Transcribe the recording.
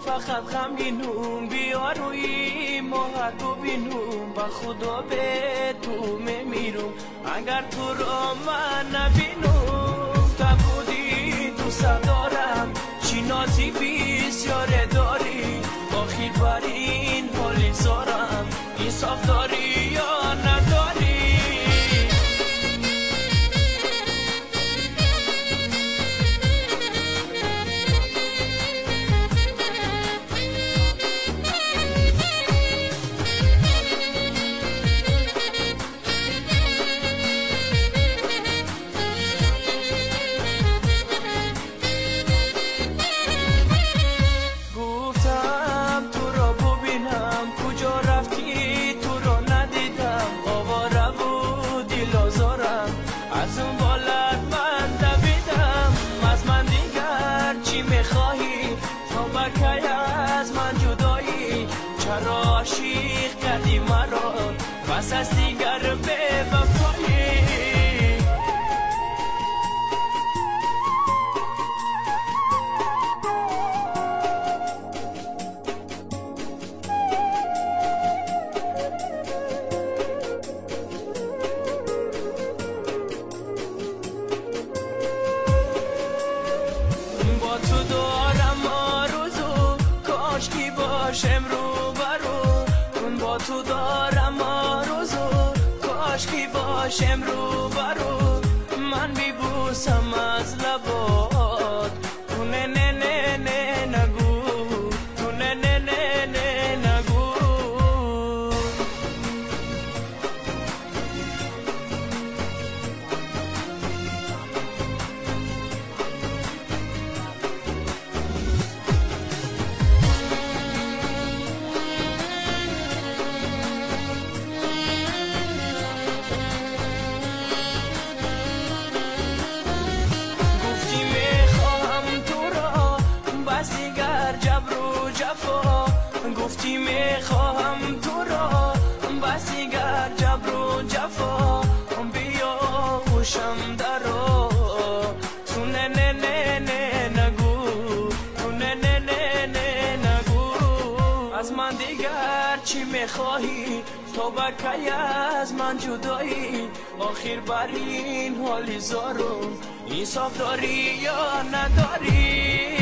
فقط غمگینم بیا روی ماهدو بینم با خدا به تو میمیرم اگر تو را من نبینم تا بودی دوست دارم چی نازی بسیار داری آخر بر این حالی زارم انصاف داری یا نداری عاشق کردی مرا بس از دیگر به وفایی با تو دارم آرزو کاش کی باشم رو برو با تو دارم آرزو کاش کی باشم رو برو من بیبوسم از لبات تو نه نه نه نه نگو تو نه نه نه نه نگو گفتی میخواهم تو را بس دیگر جبر و جفا بیا خوشم درا تو نه نه نه نه نگو تو نه نه نه نه نگو از من دیگر چی میخواهی تو بکی از من جدایی آخر بر این حالی زارم انصاف داری یا نداری